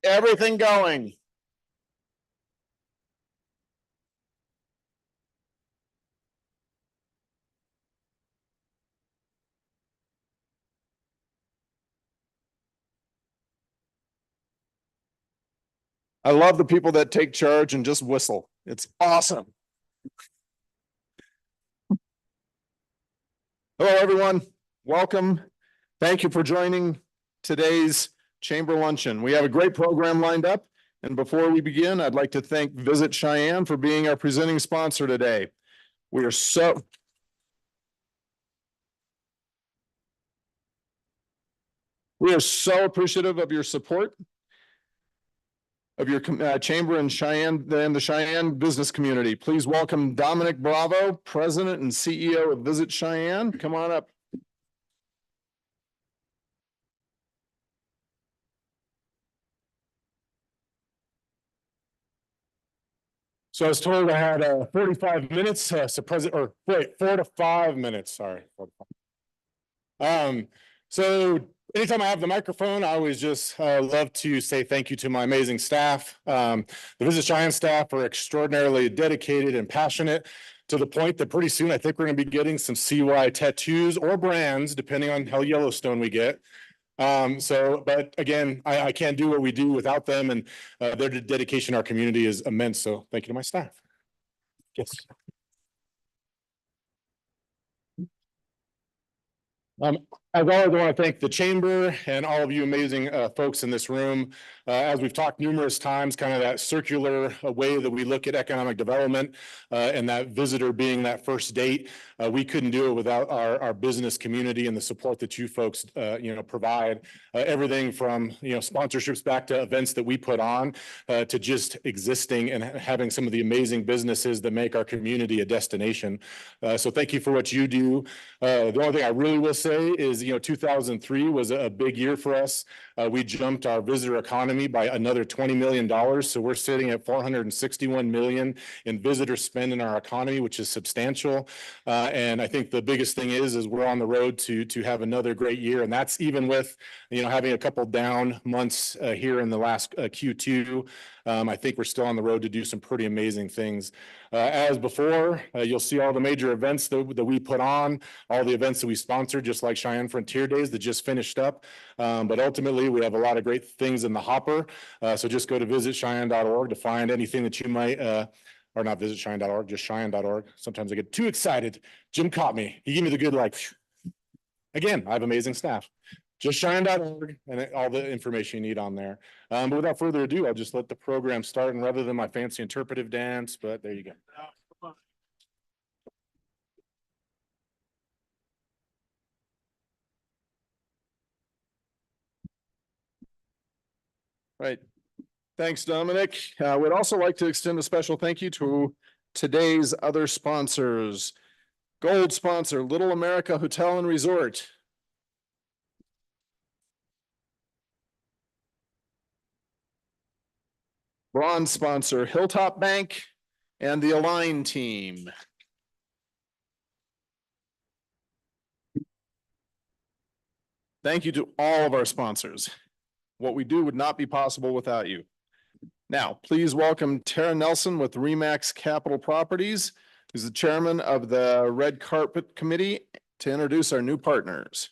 Everything going. I love the people that take charge and just whistle. It's awesome. Hello, everyone. Welcome. Thank you for joining today's Chamber Luncheon. We have a great program lined up. And before we begin, I'd like to thank Visit Cheyenne for being our presenting sponsor today. We are so appreciative of your support of your chamber in Cheyenne and the Cheyenne business community. Please welcome Dominic Bravo, President and CEO of Visit Cheyenne. Come on up. So I was told I had 45 minutes, so 4 to 5 minutes, sorry. So anytime I have the microphone, I always just love to say thank you to my amazing staff. The Visit Cheyenne staff are extraordinarily dedicated and passionate to the point that pretty soon I think we're going to be getting some CY tattoos or brands, depending on how Yellowstone we get. But again, I can't do what we do without them, and their dedication to our community is immense. So thank you to my staff. Yes. As always, I want to thank the chamber and all of you amazing folks in this room. As we've talked numerous times, kind of that circular way that we look at economic development and that visitor being that first date. We couldn't do it without our business community and the support that you folks provide. Everything from sponsorships back to events that we put on to just existing and having some of the amazing businesses that make our community a destination. So thank you for what you do. The only thing I really will say is 2003 was a big year for us. We jumped our visitor economy by another $20 million. So we're sitting at $461 million in visitor spend in our economy, which is substantial. And I think the biggest thing is we're on the road to have another great year. And that's even with, having a couple down months here in the last Q2. I think we're still on the road to do some pretty amazing things. As before, you'll see all the major events that we put on, all the events that we sponsored, just like Cheyenne Frontier Days that just finished up. But ultimately, we have a lot of great things in the hopper. So just go to visitcheyenne.org to find anything that you might, or not visitcheyenne.org, just cheyenne.org. Sometimes I get too excited. Jim caught me. He gave me the good, again, I have amazing staff. Just cheyenne.org and all the information you need on there. But without further ado, I'll just let the program start, and rather than my fancy interpretive dance, but there you go. Right. Thanks, Dominic. We'd also like to extend a special thank you to today's other sponsors. Gold sponsor, Little America Hotel and Resort. Bronze sponsor, Hilltop Bank and the Align team. Thank you to all of our sponsors. What we do would not be possible without you. Now, please welcome Tara Nelson with Remax Capital Properties, who's the chairman of the Red Carpet Committee, to introduce our new partners.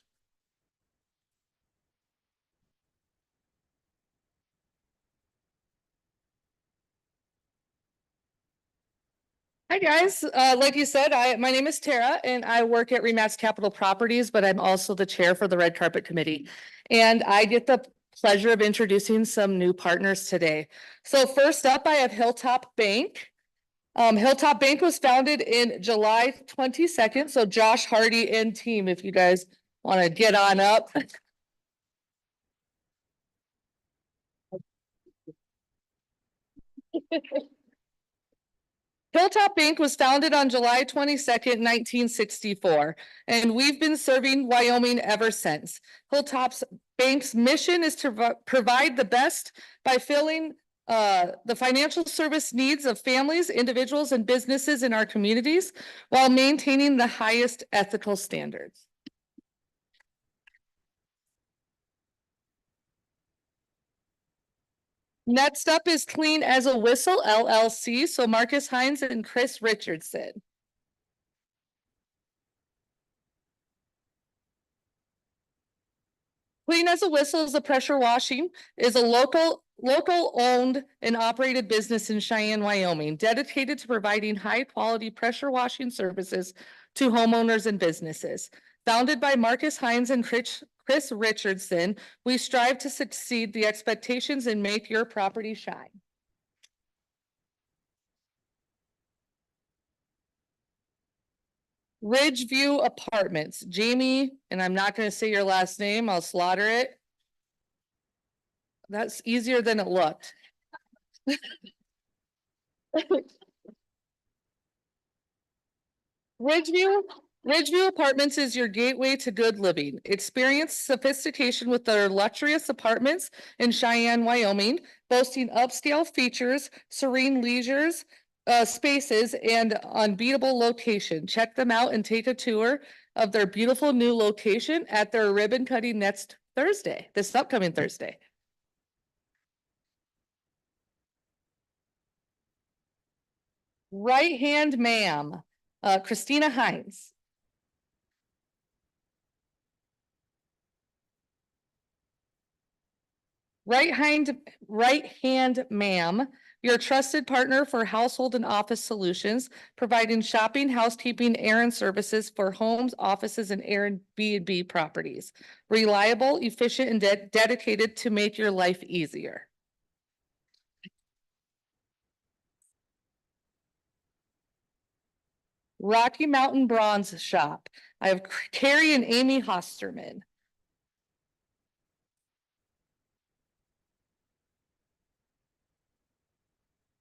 Hi, guys. Like you said, my name is Tara, and I work at Remax Capital Properties, but I'm also the chair for the Red Carpet Committee. And I get the pleasure of introducing some new partners today. So first up, I have Hilltop Bank. Hilltop Bank was founded in July 22nd. So Josh Hardy and team, if you guys want to get on up. Hilltop Bank was founded on July 22nd, 1964, and we've been serving Wyoming ever since. Hilltop Bank's mission is to provide the best by filling the financial service needs of families, individuals, and businesses in our communities while maintaining the highest ethical standards. Next up is Clean as a Whistle LLC. So Marcus Hines and Chris Richardson. Clean as a Whistle is a pressure washing, is a local owned and operated business in Cheyenne, Wyoming, dedicated to providing high quality pressure washing services to homeowners and businesses. Founded by Marcus Hines and Chris Richardson, we strive to succeed the expectations and make your property shine. Ridgeview Apartments, Jamie, and I'm not going to say your last name, I'll slaughter it. That's easier than it looked. Ridgeview Apartments is your gateway to good living. Experience sophistication with their luxurious apartments in Cheyenne, Wyoming, boasting upscale features, serene leisures, spaces, and unbeatable location. Check them out and take a tour of their beautiful new location at their ribbon cutting next Thursday, this upcoming Thursday. Right hand ma'am, Christina Hines. Right hand ma'am, your trusted partner for household and office solutions, providing shopping, housekeeping, errand services for homes, offices, and Airbnb properties. Reliable, efficient, and dedicated to make your life easier. Rocky Mountain Bronze Shop. I have Carrie and Amy Hosterman.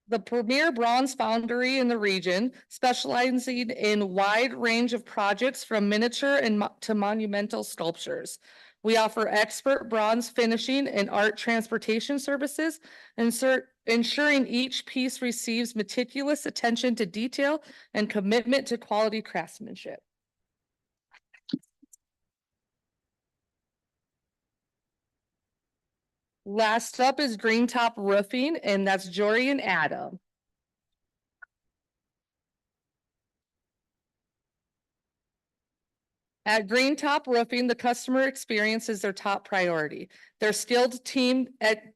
The premier bronze foundry in the region, specializing in wide range of projects from miniature to monumental sculptures. We offer expert bronze finishing and art transportation services, ensuring each piece receives meticulous attention to detail and commitment to quality craftsmanship. Last up is Green Top Roofing, and that's Jory and Adam. At Green Top Roofing, the customer experience is their top priority. Their skilled team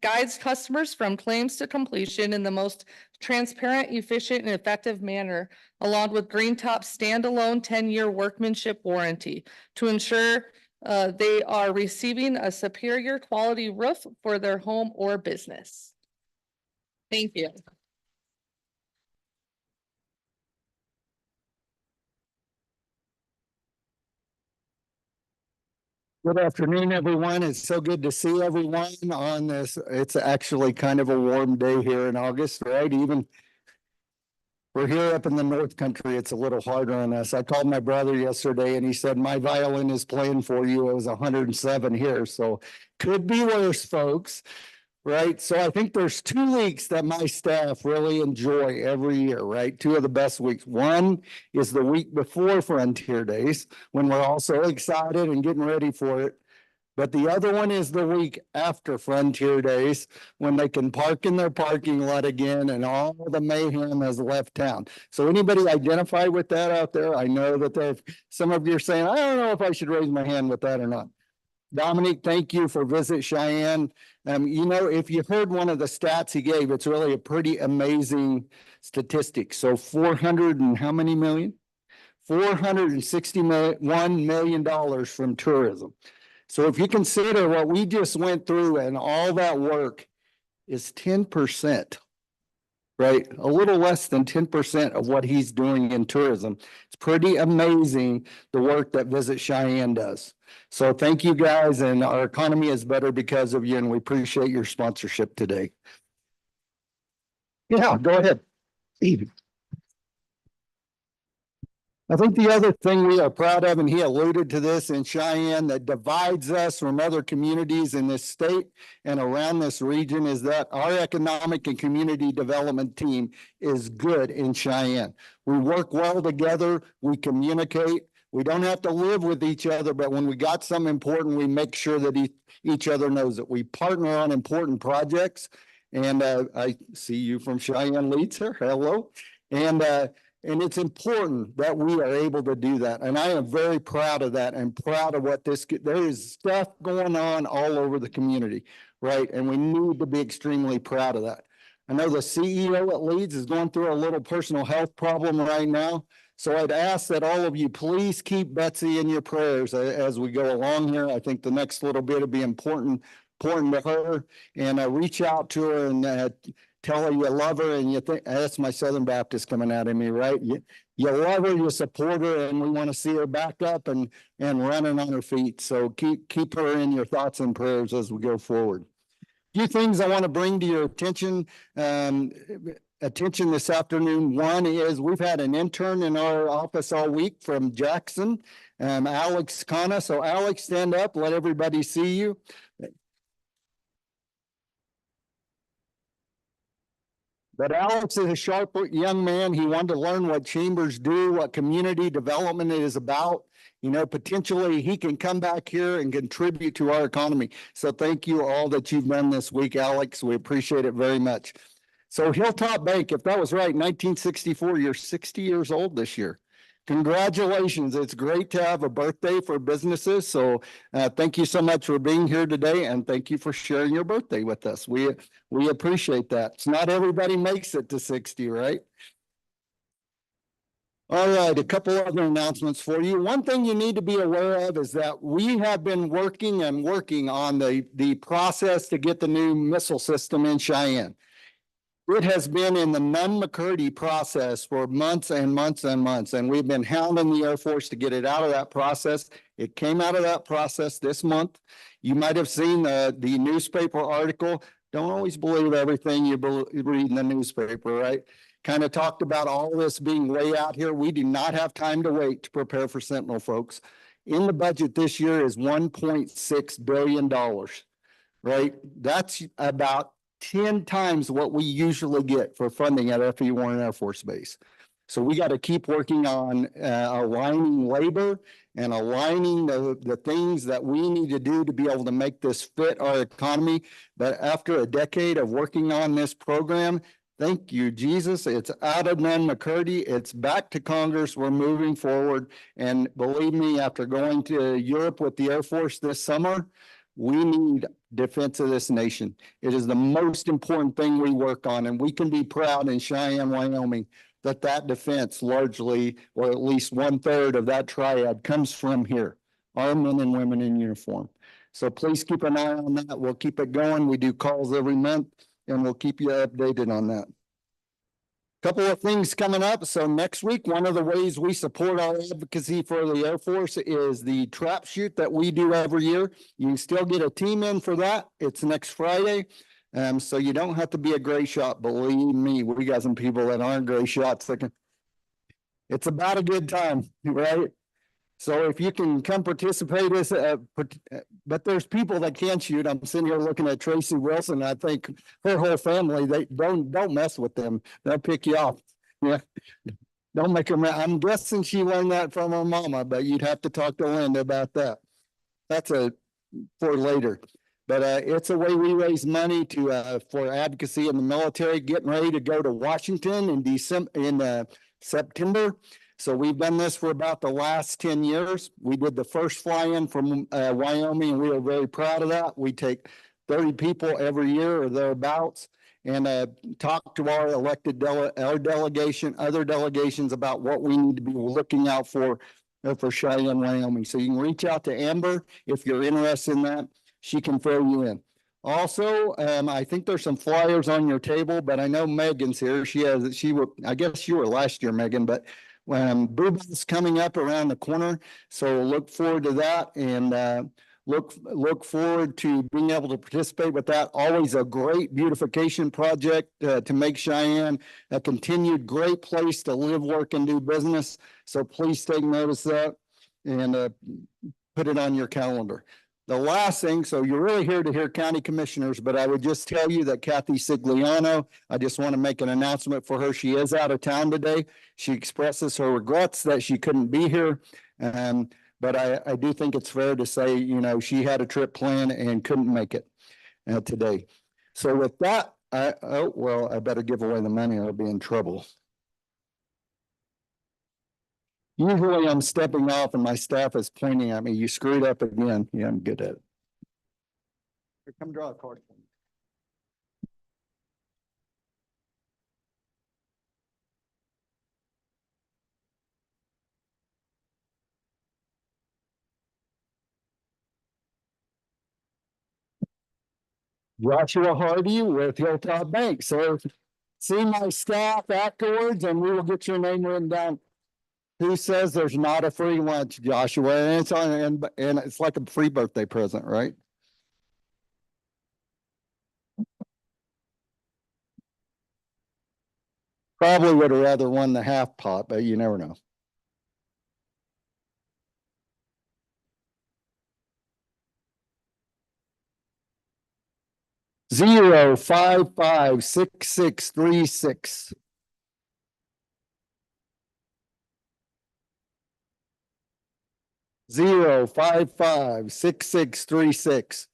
guides customers from claims to completion in the most transparent, efficient, and effective manner, along with Green Top's standalone 10-year workmanship warranty to ensure they are receiving a superior quality roof for their home or business. Thank you. Good afternoon, everyone. It's so good to see everyone on this. It's actually kind of a warm day here in August, right? Even we're here up in the North Country. It's a little harder on us. I called my brother yesterday and he said, my violin is playing for you. It was 107 here. So could be worse, folks. Right. So I think there's 2 weeks that my staff really enjoy every year, right? 2 of the best weeks. One is the week before Frontier Days, when we're all so excited and getting ready for it. But the other one is the week after Frontier Days, when they can park in their parking lot again and all the mayhem has left town. So anybody identify with that out there? I know that some of you are saying, I don't know if I should raise my hand with that or not. Dominic, thank you for Visit Cheyenne. You know, if you heard one of the stats he gave, it's really a pretty amazing statistic. So 400 and how many million? $461 million from tourism. So if you consider what we just went through and all that work is 10%, right? A little less than 10% of what he's doing in tourism. It's pretty amazing the work that Visit Cheyenne does. So thank you guys, and our economy is better because of you, and we appreciate your sponsorship today. Yeah, go ahead, Steve. I think the other thing we are proud of, and he alluded to this in Cheyenne, that divides us from other communities in this state and around this region, is that our economic and community development team is good in Cheyenne. We work well together, we communicate. We don't have to live with each other, but when we got something important, we make sure that each other knows it. We partner on important projects, And I see you from Cheyenne Leeds here. Hello. And it's important that we are able to do that. And I am very proud of that and proud of what there is stuff going on all over the community, right? And we need to be extremely proud of that. I know the CEO at Leeds is going through a little personal health problem right now. So I'd ask that all of you please keep Betsy in your prayers as we go along here. I think the next little bit will be important to her, and reach out to her and tell her you love her, and you think that's my Southern Baptist coming out of me, right? You love her, you support her, and we want to see her back up and running on her feet. So keep her in your thoughts and prayers as we go forward. Few things I want to bring to your attention this afternoon. One is we've had an intern in our office all week from Jackson, Alex Kana. So Alex, stand up, let everybody see you. But Alex is a sharp young man. He wanted to learn what chambers do, what community development is about. You know, potentially he can come back here and contribute to our economy. So thank you all that you've done this week, Alex. We appreciate it very much. So Hilltop Bank, if that was right, 1964, you're 60 years old this year. Congratulations. It's great to have a birthday for businesses. So thank you so much for being here today, and thank you for sharing your birthday with us. We appreciate that. It's not everybody makes it to 60, right? All right, a couple other announcements for you. One thing you need to be aware of is that we have been working on the process to get the new missile system in Cheyenne. It has been in the Nunn-McCurdy process for months and months and months, and we've been hounding the Air Force to get it out of that process. It came out of that process this month. You might have seen the newspaper article. Don't always believe everything you read in the newspaper, right? Kind of talked about all this being way out here. We do not have time to wait to prepare for Sentinel, folks. In the budget this year is $1.6 billion, right? That's about 10 times what we usually get for funding at F.E. Warren Air Force Base. So we got to keep working on aligning labor and aligning the things that we need to do to be able to make this fit our economy. But after a decade of working on this program, thank you, Jesus, it's out of Nunn-McCurdy. It's back to Congress. We're moving forward. And believe me, after going to Europe with the Air Force this summer, we need defense of this nation. It is the most important thing we work on, and we can be proud in Cheyenne, Wyoming, that defense largely, or at least 1/3 of that triad comes from here, our men and women in uniform. So please keep an eye on that. We'll keep it going. We do calls every month, and we'll keep you updated on that. Couple of things coming up. So next week, one of the ways we support our advocacy for the Air Force is the trap shoot that we do every year. You can still get a team in for that. It's next Friday. So you don't have to be a gray shot. Believe me, we got some people that aren't gray shots. It's about a good time, right? So if you can come participate, but there's people that can't shoot. I'm sitting here looking at Tracy Wilson. I think her whole family, they don't mess with them. They'll pick you off. Yeah. Don't make them. I'm guessing she learned that from her mama, but you'd have to talk to Linda about that. That's for later. But it's a way we raise money for advocacy in the military. Getting ready to go to Washington in September. So we've done this for about the last 10 years. We did the first fly-in from Wyoming, and we are very proud of that. We take 30 people every year or thereabouts and talk to our elected our delegation, other delegations about what we need to be looking out for Cheyenne, Wyoming. So you can reach out to Amber if you're interested in that. She can fill you in. Also, I think there's some flyers on your table, but I know Megan's here. I guess you were last year, Megan, but Boobal's coming up around the corner, so look forward to that, and look forward to being able to participate with that. Always a great beautification project to make Cheyenne a continued great place to live, work, and do business. So please take notice of that and put it on your calendar. The last thing, so you're really here to hear county commissioners, but I would just tell you that Kathy Sigliano, I just want to make an announcement for her. She is out of town today. She expresses her regrets that she couldn't be here. But I do think it's fair to say, she had a trip planned and couldn't make it today. So with that, Well, I better give away the money or I'll be in trouble. Usually I'm stepping off and my staff is pointing at me. You screwed up again. Yeah, I'm good at it. Here, come draw a card for me. Joshua Hardy with Hilltop Bank. So see my staff afterwards and we will get your name written down. Who says there's not a free lunch, Joshua? And it's on, and it's like a free birthday present, right? Probably would have rather won the half pot, but you never know. Zero, 5, 5, 6, 6, 3, 6. Zero, 5, 5, 6, 6, 3, 6.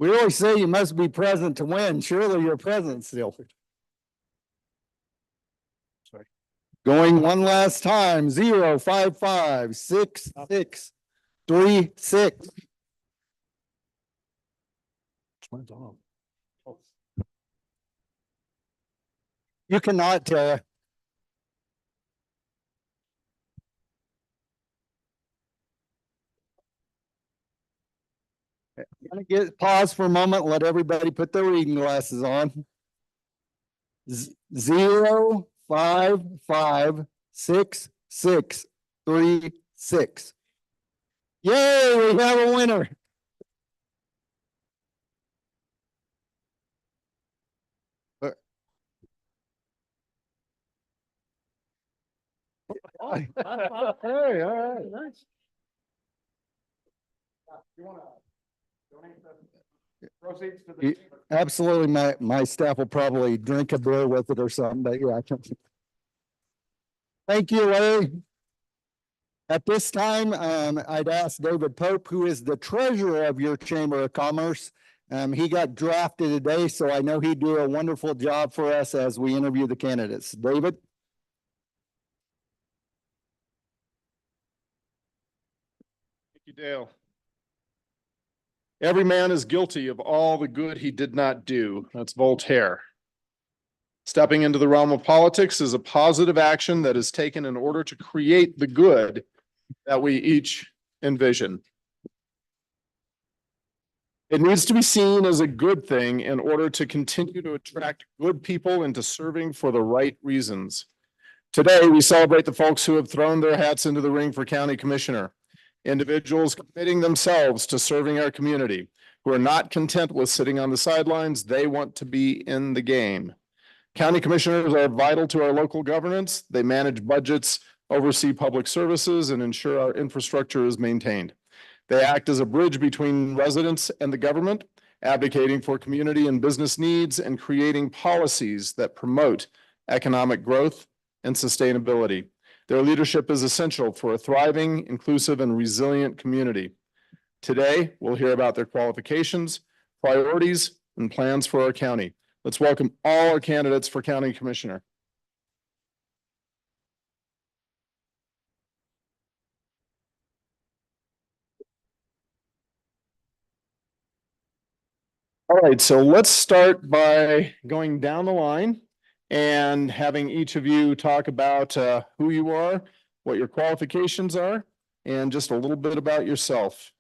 We always say you must be present to win. Surely you're present still. Sorry. Going one last time. 0, 5, 5, 6, 6, 3, 6. You cannot tell. I'm gonna get pause for a moment. Let everybody put their reading glasses on. 0, 5, 5, 6, 6, 3, 6. Yay, we have a winner. Hey, all right. Nice. You wanna donate the proceeds to the chamber? Absolutely, my staff will probably drink a beer with it or something, but yeah, I can. Thank you, Larry. At this time, I'd ask David Pope, who is the treasurer of your Chamber of Commerce. He got drafted today, so I know he'd do a wonderful job for us as we interview the candidates. David? Thank you, Dale. Every man is guilty of all the good he did not do. That's Voltaire. Stepping into the realm of politics is a positive action that is taken in order to create the good that we each envision. It needs to be seen as a good thing in order to continue to attract good people into serving for the right reasons. Today, we celebrate the folks who have thrown their hats into the ring for county commissioner. Individuals committing themselves to serving our community, who are not content with sitting on the sidelines. They want to be in the game. County commissioners are vital to our local governance. They manage budgets, oversee public services, and ensure our infrastructure is maintained. They act as a bridge between residents and the government, advocating for community and business needs and creating policies that promote economic growth and sustainability. Their leadership is essential for a thriving, inclusive, and resilient community. Today, we'll hear about their qualifications, priorities, and plans for our county. Let's welcome all our candidates for county commissioner. All right, so let's start by going down the line and having each of you talk about who you are, what your qualifications are, and just a little bit about yourself.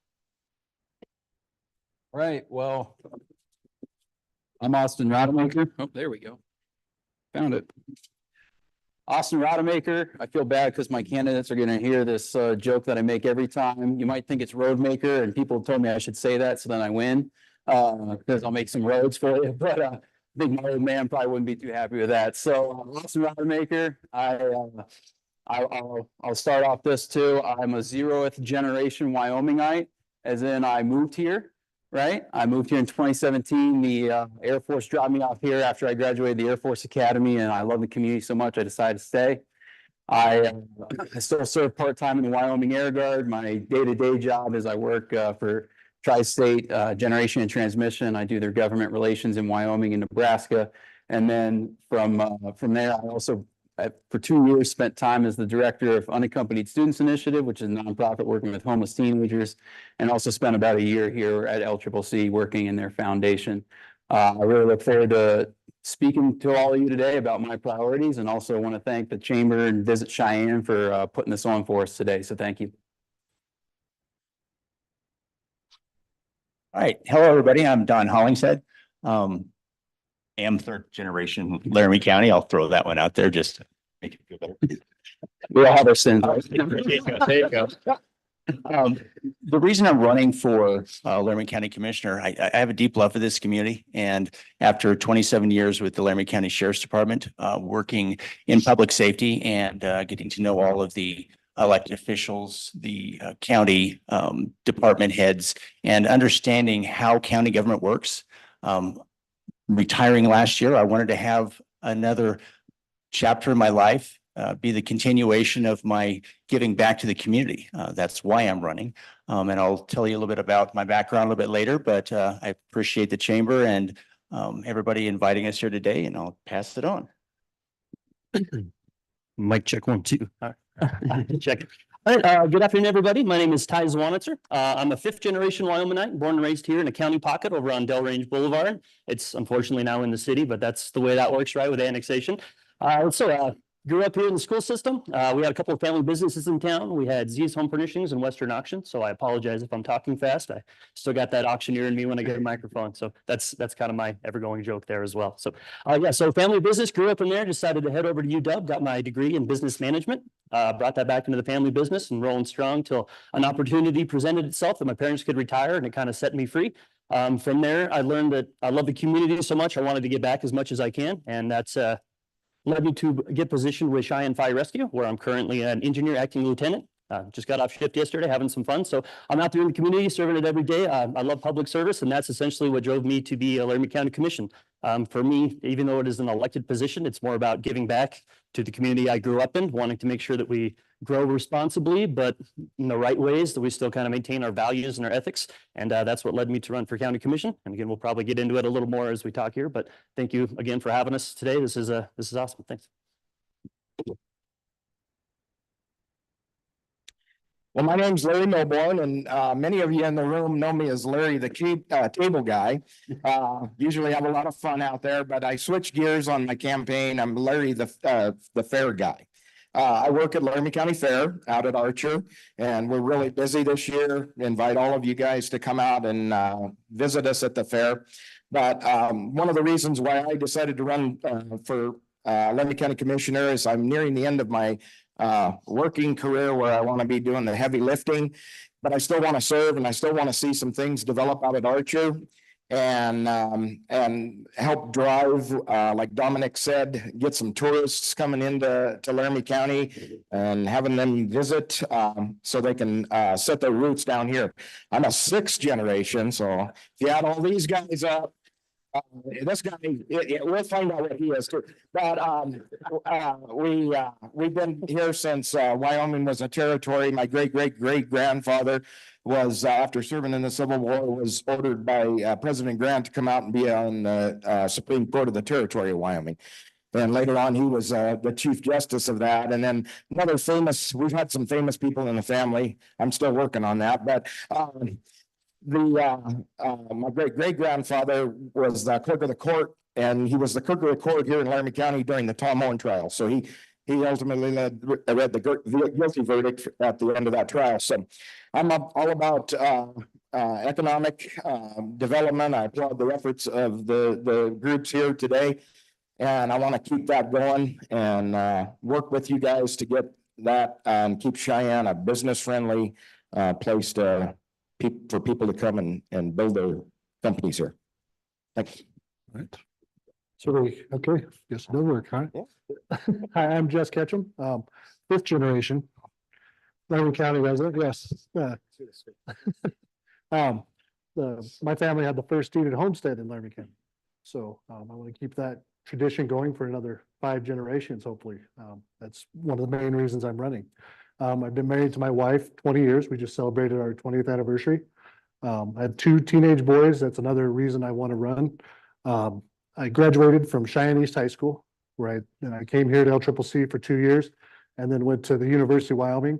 Right, well, I'm Austin Rademacher. Oh, there we go. Found it. Austin Rademacher. I feel bad because my candidates are gonna hear this joke that I make every time. You might think it's Roadmaker, and people told me I should say that so then I win. Because I'll make some roads for you, but I think my old man probably wouldn't be too happy with that. So Austin Rademacher, I'll start off this too. I'm a 0th generation Wyomingite, as in I moved here, right? I moved here in 2017. The Air Force dropped me off here after I graduated the Air Force Academy, and I love the community so much I decided to stay. I still serve part-time in the Wyoming Air Guard. My day-to-day job is I work for Tri-State Generation and Transmission. I do their government relations in Wyoming and Nebraska. And then from there, I also, for 2 years, spent time as the director of Unaccompanied Students Initiative, which is a nonprofit working with homeless teenagers, and also spent about a year here at LCCC working in their foundation. I really look forward to speaking to all of you today about my priorities, and also want to thank the Chamber and Visit Cheyenne for putting this on for us today. So thank you. All right. Hello, everybody. I'm Don Hollingshead. Am third generation Laramie County. I'll throw that one out there just to make it feel better. We all have our sins. There you go. The reason I'm running for Laramie County Commissioner, I have a deep love for this community. And after 27 years with the Laramie County Sheriff's Department, working in public safety and getting to know all of the elected officials, the county department heads, and understanding how county government works. Retiring last year, I wanted to have another chapter in my life be the continuation of my giving back to the community. That's why I'm running. And I'll tell you a little bit about my background a little bit later, but I appreciate the chamber and everybody inviting us here today, and I'll pass it on. Mic check 1, 2. Check. All right, good afternoon, everybody. My name is Ty Zwanitzer. I'm a 5th generation Wyomingite, born and raised here in a county pocket over on Del Range Boulevard. It's unfortunately now in the city, but that's the way that works, right, with annexation. Grew up here in the school system. We had a couple of family businesses in town. We had Z's Home Furnishings and Western Auction. So I apologize if I'm talking fast. I still got that auctioneer in me when I get a microphone. So that's kind of my ever-going joke there as well. So so family business, grew up in there, decided to head over to UW, got my degree in business management, brought that back into the family business and rolling strong till an opportunity presented itself that my parents could retire, and it kind of set me free. From there, I learned that I love the community so much. I wanted to give back as much as I can. And that's led me to get positioned with Cheyenne Fire Rescue, where I'm currently an engineer acting lieutenant. Just got off shift yesterday, having some fun. So I'm out there in the community, serving it every day. I love public service, and that's essentially what drove me to be a Laramie County Commission. For me, even though it is an elected position, it's more about giving back to the community I grew up in, wanting to make sure that we grow responsibly, but in the right ways, that we still kind of maintain our values and our ethics. And that's what led me to run for county commission. And again, we'll probably get into it a little more as we talk here, but thank you again for having us today. This is awesome. Thanks. Well, my name's Larry Milborn, and many of you in the room know me as Larry, the table guy. Usually have a lot of fun out there, but I switched gears on my campaign. I'm Larry, the fair guy. I work at Laramie County Fair out at Archer, and we're really busy this year. Invite all of you guys to come out and visit us at the fair. But one of the reasons why I decided to run for Laramie County Commissioner is I'm nearing the end of my working career, where I want to be doing the heavy lifting, but I still want to serve, and I still want to see some things develop out at Archer, and help drive, like Dominic said, get some tourists coming into Laramie County and having them visit so they can set their roots down here. I'm a 6th generation, so if you add all these guys up, this guy, we'll find out what he is too. But we've been here since Wyoming was a territory. My great grandfather was, after serving in the Civil War, was ordered by President Grant to come out and be on the Supreme Court of the Territory of Wyoming. And later on, he was the Chief Justice of that. And then we've had some famous people in the family. I'm still working on that, but my great grandfather was the clerk of the court, and he was the clerk of the court here in Laramie County during the Tom Owen trial. So he ultimately read the guilty verdict at the end of that trial. So I'm all about economic development. I applaud the efforts of the groups here today, and I want to keep that going and work with you guys to get that and keep Cheyenne a business friendly place for people to come and build their companies here. Thanks. Right. So, okay, guess it'll work, huh? Yeah. Hi, I'm Jess Ketchum, 5th generation Laramie County resident. Yes. My family had the first deeded homestead in Laramie County. So I want to keep that tradition going for another 5 generations, hopefully. That's one of the main reasons I'm running. I've been married to my wife 20 years. We just celebrated our 20th anniversary. I have two teenage boys. That's another reason I want to run. I graduated from Cheyenne East High School, where I came here to LCCC for 2 years, and then went to the University of Wyoming,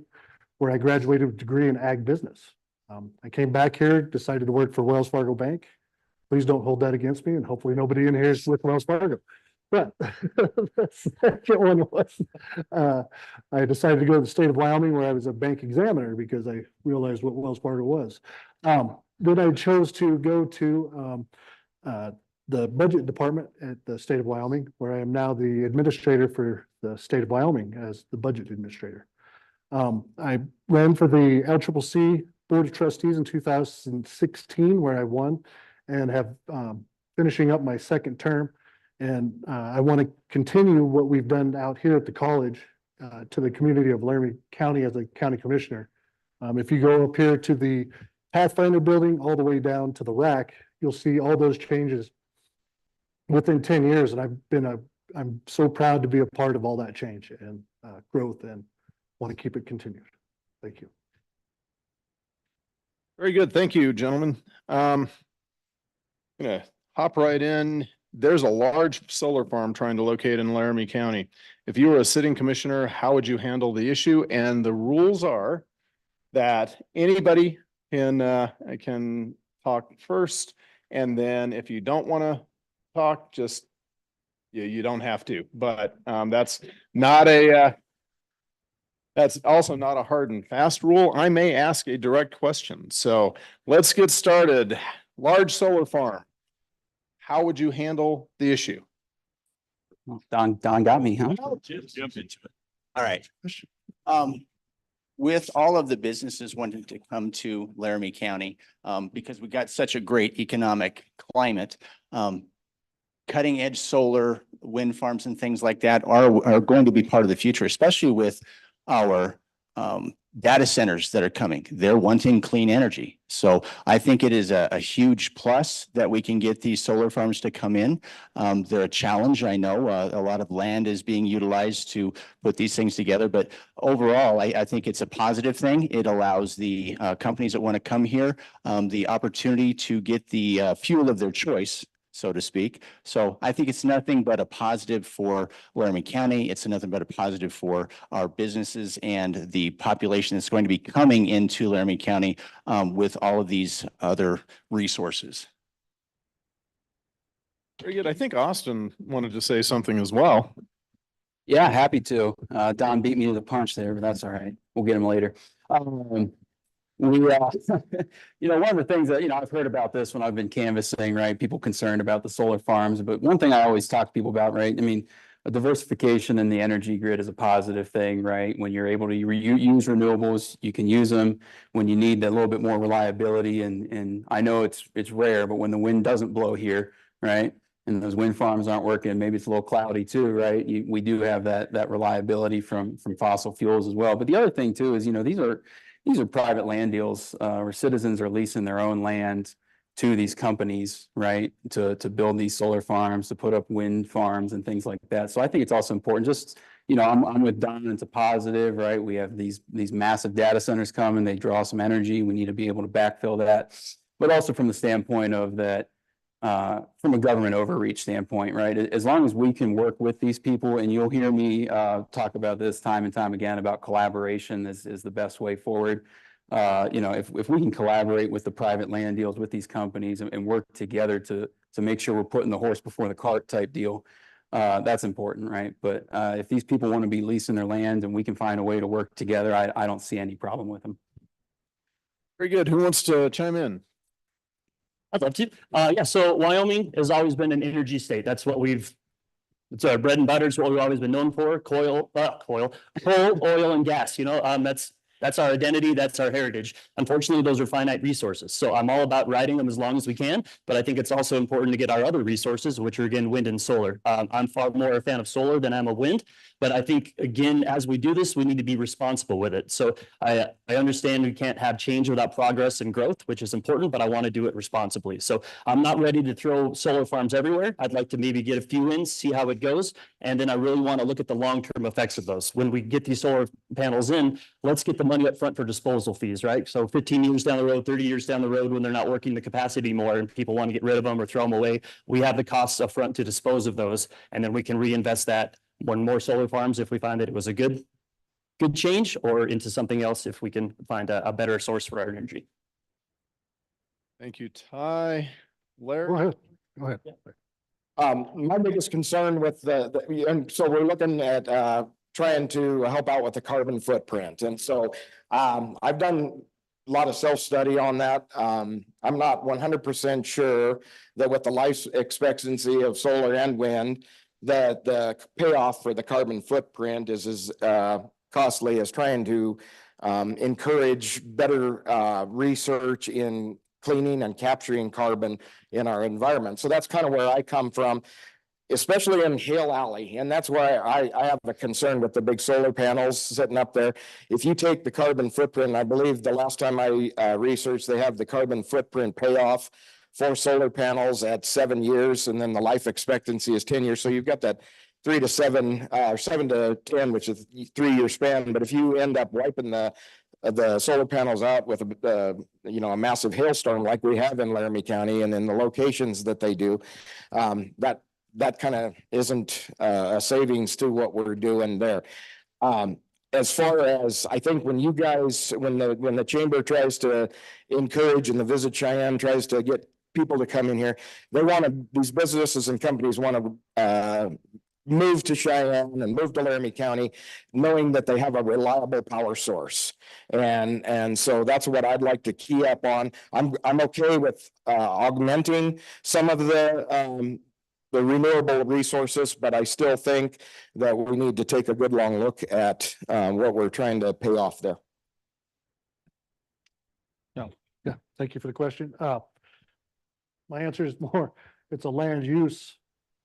where I graduated with a degree in ag business. I came back here, decided to work for Wells Fargo Bank. Please don't hold that against me, and hopefully nobody in here is with Wells Fargo. But the second one was, I decided to go to the state of Wyoming, where I was a bank examiner, because I realized what Wells Fargo was. Then I chose to go to the budget department at the state of Wyoming, where I am now the administrator for the state of Wyoming as the budget administrator. I ran for the LCCC Board of Trustees in 2016, where I won, and have finishing up my second term. And I want to continue what we've done out here at the college to the community of Laramie County as a county commissioner. If you go up here to the Pathfinder building all the way down to the rack, you'll see all those changes within 10 years. And I'm so proud to be a part of all that change and growth, and want to keep it continued. Thank you. Very good. Thank you, gentlemen. Gonna hop right in. There's a large solar farm trying to locate in Laramie County. If you were a sitting commissioner, how would you handle the issue? And the rules are that anybody can talk first. And then if you don't want to talk, just, you don't have to. But that's not that's also not a hard and fast rule. I may ask a direct question. So let's get started. Large solar farm. How would you handle the issue? Don got me, huh? Jump into it. All right. With all of the businesses wanting to come to Laramie County, because we got such a great economic climate, cutting edge solar, wind farms and things like that are going to be part of the future, especially with our data centers that are coming. They're wanting clean energy. So I think it is a huge plus that we can get these solar farms to come in. They're a challenge. I know a lot of land is being utilized to put these things together, but overall, I think it's a positive thing. It allows the companies that want to come here the opportunity to get the fuel of their choice, so to speak. So I think it's nothing but a positive for Laramie County. It's nothing but a positive for our businesses and the population that's going to be coming into Laramie County with all of these other resources. Very good. I think Austin wanted to say something as well. Yeah, happy to. Don beat me to the punch there, but that's all right. We'll get him later. We, one of the things that, I've heard about this when I've been canvassing, right? People concerned about the solar farms, but one thing I always talk to people about, right? I mean, a diversification in the energy grid is a positive thing, right? When you're able to use renewables, you can use them when you need a little bit more reliability. And I know it's rare, but when the wind doesn't blow here, right? And those wind farms aren't working, maybe it's a little cloudy too, right? We do have that reliability from fossil fuels as well. But the other thing too is, these are private land deals where citizens are leasing their own land to these companies, right? To build these solar farms, to put up wind farms and things like that. So I think it's also important. Just, I'm with Don. It's a positive, right? We have these massive data centers coming. They draw some energy. We need to be able to backfill that, but also from the standpoint of that. From a government overreach standpoint, right? As long as we can work with these people, and you'll hear me talk about this time and time again about collaboration is the best way forward. If we can collaborate with the private land deals with these companies and work together to make sure we're putting the horse before the cart type deal, that's important, right? But if these people want to be leasing their land and we can find a way to work together, I don't see any problem with them. Very good. Who wants to chime in? I'd love to. So Wyoming has always been an energy state. It's our bread and butter. It's what we've always been known for. Coal, oil, and gas. That's our identity. That's our heritage. Unfortunately, those are finite resources. So I'm all about riding them as long as we can. But I think it's also important to get our other resources, which are, again, wind and solar. I'm far more a fan of solar than I'm of wind. But I think, again, as we do this, we need to be responsible with it. So I understand we can't have change without progress and growth, which is important, but I want to do it responsibly. So I'm not ready to throw solar farms everywhere. I'd like to maybe get a few in, see how it goes. And then I really want to look at the long-term effects of those. When we get these solar panels in, let's get the money money up front for disposal fees, right? So 15 years down the road, 30 years down the road, when they're not working the capacity anymore and people want to get rid of them or throw them away, we have the costs up front to dispose of those. And then we can reinvest that on more solar farms if we find that it was a good change, or into something else if we can find a better source for our energy. Thank you, Ty. Larry? Go ahead. Go ahead. My biggest concern with and so we're looking at, trying to help out with the carbon footprint. And so, I've done a lot of self-study on that. I'm not 100% sure that with the life expectancy of solar and wind, that the payoff for the carbon footprint is as, costly as trying to, encourage better, research in cleaning and capturing carbon in our environment. So that's kind of where I come from, especially in Hill Alley. And that's why I have a concern with the big solar panels sitting up there. If you take the carbon footprint, I believe the last time I researched, they have the carbon footprint payoff for solar panels at 7 years, and then the life expectancy is 10 years. So you've got that 3 to 7, or 7 to 10, which is 3-year span. But if you end up wiping the solar panels out with a massive hailstorm like we have in Laramie County and in the locations that they do, that kind of isn't a savings to what we're doing there. As far as, I think when you guys, when the chamber tries to encourage and the Visit Cheyenne tries to get people to come in here, these businesses and companies want to move to Cheyenne and move to Laramie County, knowing that they have a reliable power source. And so that's what I'd like to key up on. I'm okay with augmenting some of the renewable resources, but I still think that we need to take a good long look at what we're trying to pay off there. Yeah, thank you for the question. My answer is more, it's a land use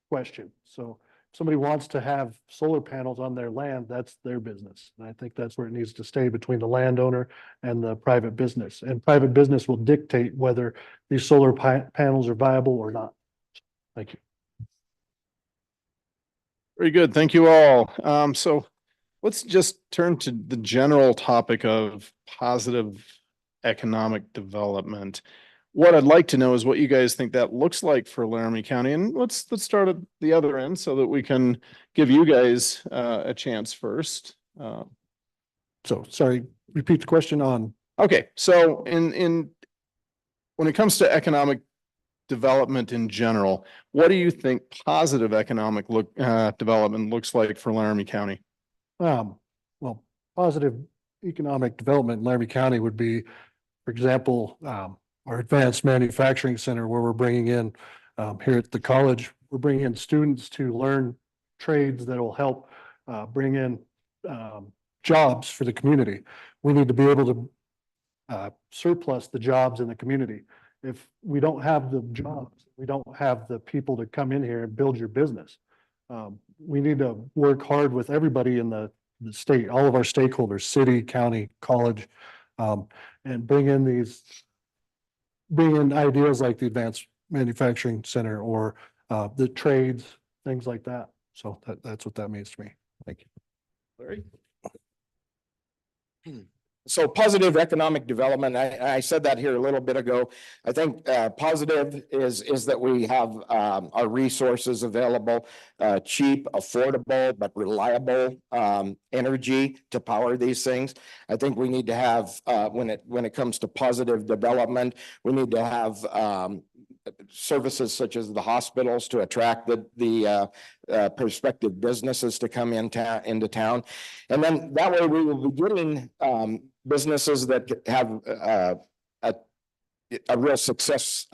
question. So if somebody wants to have solar panels on their land, that's their business. And I think that's where it needs to stay, between the landowner and the private business. And private business will dictate whether these solar panels are viable or not. Thank you. Very good. Thank you all. So let's just turn to the general topic of positive economic development. What I'd like to know is what you guys think that looks like for Laramie County. And let's start at the other end so that we can give you guys a chance first. So sorry, repeat the question on. Okay, so when it comes to economic development in general, what do you think positive economic development looks like for Laramie County? Well, positive economic development in Laramie County would be, for example, our advanced manufacturing center, where we're bringing in, here at the college, we're bringing in students to learn trades that will help bring in jobs for the community. We need to be able to surplus the jobs in the community. If we don't have the jobs, we don't have the people to come in here and build your business. We need to work hard with everybody in the state, all of our stakeholders, city, county, college, and bring in ideas like the Advanced Manufacturing Center or the trades, things like that. So that's what that means to me. Thank you. Larry? So positive economic development, I said that here a little bit ago. I think positive is that we have our resources available, cheap, affordable, but reliable energy to power these things. I think we need to have, when it comes to positive development, we need to have services such as the hospitals to attract the prospective businesses to come into town. And then that way we will be getting businesses that have a real success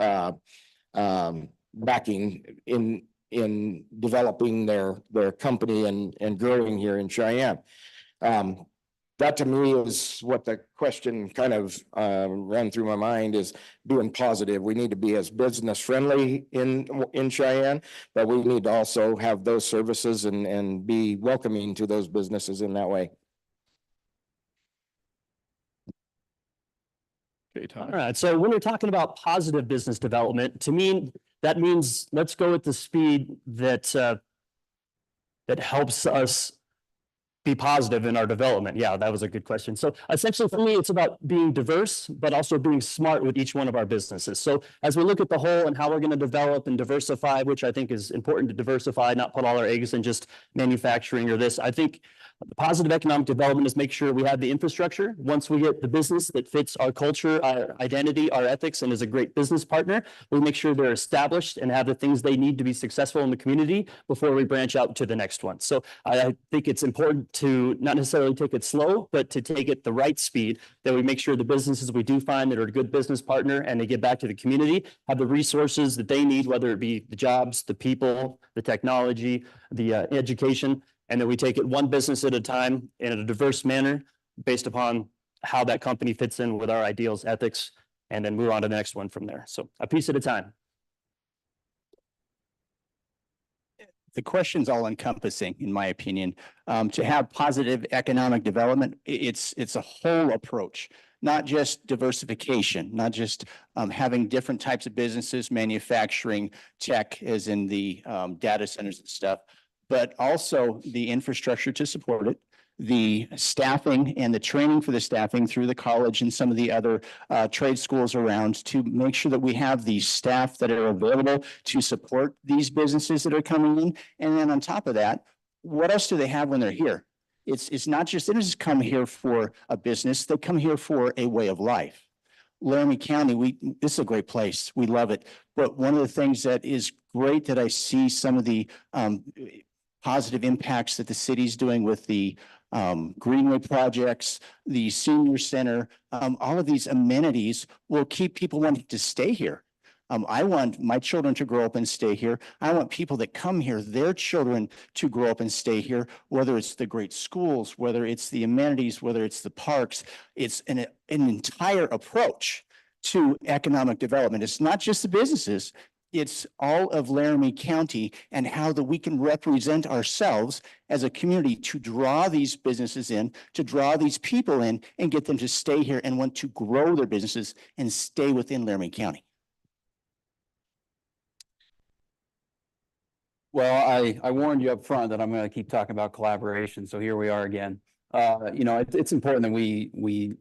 backing in developing their company and growing here in Cheyenne. That to me is what the question kind of ran through my mind, is being positive. We need to be as business friendly in Cheyenne, but we need to also have those services and be welcoming to those businesses in that way. Okay, All Tom. right, so when we're talking about positive business development, to me, that means let's go at the speed that that helps us be positive in our development? Yeah, that was a good question. So essentially for me, it's about being diverse, but also being smart with each one of our businesses. So as we look at the whole and how we're going to develop and diversify, which I think is important to diversify, not put all our eggs in just manufacturing or this, I think the positive economic development is make sure we have the infrastructure. Once we get the business that fits our culture, our identity, our ethics, and is a great business partner, we make sure they're established and have the things they need to be successful in the community before we branch out to the next one. So I think it's important to not necessarily take it slow, but to take it the right speed, that we make sure the businesses we do find that are a good business partner and they get back to the community have the resources that they need, whether it be the jobs, the people, the technology, the education, and that we take it one business at a time in a diverse manner based upon how that company fits in with our ideals, ethics, and then move on to the next one from there. So a piece at a time. The question's all encompassing, in my opinion. To have positive economic development, it's a whole approach, not just diversification, not just having different types of businesses, manufacturing, tech, as in the data centers and stuff, but also the infrastructure to support it, the staffing and the training for the staffing through the college and some of the other trade schools around to make sure that we have the staff that are available to support these businesses that are coming in. And then on top of that, what else do they have when they're here? It's not just, they don't just come here for a business, they come here for a way of life. Laramie County, this is a great place. We love it. But one of the things that is great that I see some of the positive impacts that the city's doing with the Greenway projects, the senior center, all of these amenities will keep people wanting to stay here. I want my children to grow up and stay here. I want people that come here, their children to grow up and stay here, whether it's the great schools, whether it's the amenities, whether it's the parks. It's an entire approach to economic development. It's not just the businesses. It's all of Laramie County and how that we can represent ourselves as a community to draw these businesses in, to draw these people in and get them to stay here and want to grow their businesses and stay within Laramie County. Well, I warned you up front that I'm going to keep talking about collaboration. So here we are again. It's important that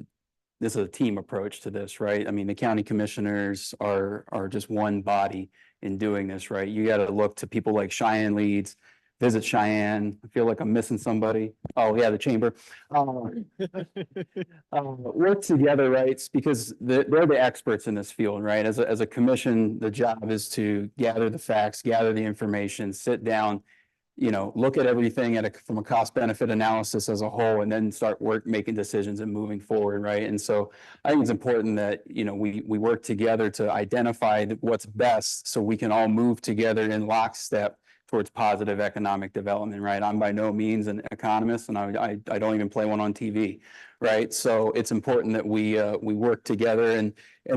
this is a team approach to this, right? I mean, the county commissioners are just one body in doing this, right? You got to look to people like Cheyenne Leads, visit Cheyenne. I feel like I'm missing somebody. Oh yeah, the chamber. Work together, right? It's because they're the experts in this field, right? As a commission, the job is to gather the facts, gather the information, sit down, look at everything from a cost benefit analysis as a whole, and then start making decisions and moving forward, right? And so I think it's important that, we work together to identify what's best so we can all move together in lockstep towards positive economic development, right? I'm by no means an economist, and I don't even play one on TV, right? So it's important that we work together, and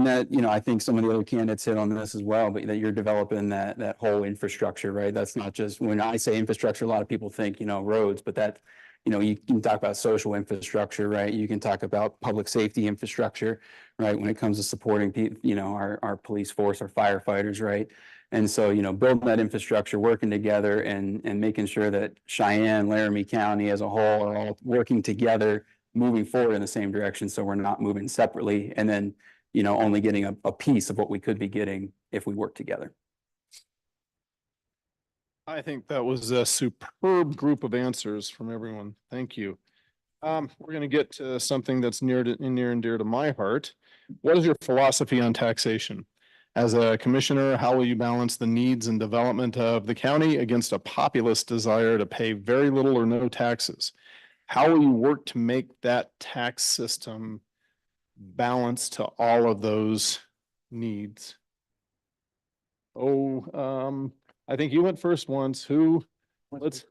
that, I think some of the other candidates hit on this as well, but that you're developing that whole infrastructure, right? That's not just, when I say infrastructure, a lot of people think, roads, but that, you can talk about social infrastructure, right? You can talk about public safety infrastructure, right? When it comes to supporting our police force, our firefighters, right? And so, building that infrastructure, working together and making sure that Cheyenne, Laramie County as a whole are all working together, moving forward in the same direction. So we're not moving separately and then, only getting a piece of what we could be getting if we work together. I think that was a superb group of answers from everyone. Thank you. We're going to get to something that's near and dear to my heart. What is your philosophy on taxation? As a commissioner, how will you balance the needs and development of the county against a populist desire to pay very little or no taxes? How will you work to make that tax system balance to all of those needs? I think you went first once. Let's.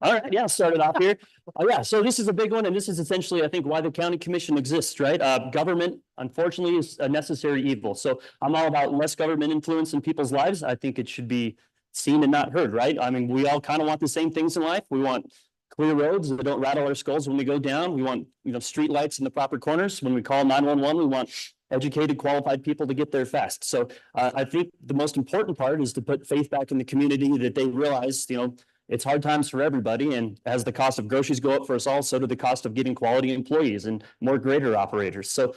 All right, yeah, start it off here. Yeah, so this is a big one, and this is essentially, I think, why the county commission exists, right? Government, unfortunately, is a necessary evil. So I'm all about less government influence in people's lives. I think it should be seen and not heard, right? I mean, we all kind of want the same things in life. We want clear roads that don't rattle our skulls when we go down. We want, street lights in the proper corners. When we call 911, we want educated, qualified people to get there fast. So I think the most important part is to put faith back in the community, that they realize, it's hard times for everybody. And as the cost of groceries go up for us all, so do the cost of getting quality employees and more grader operators. So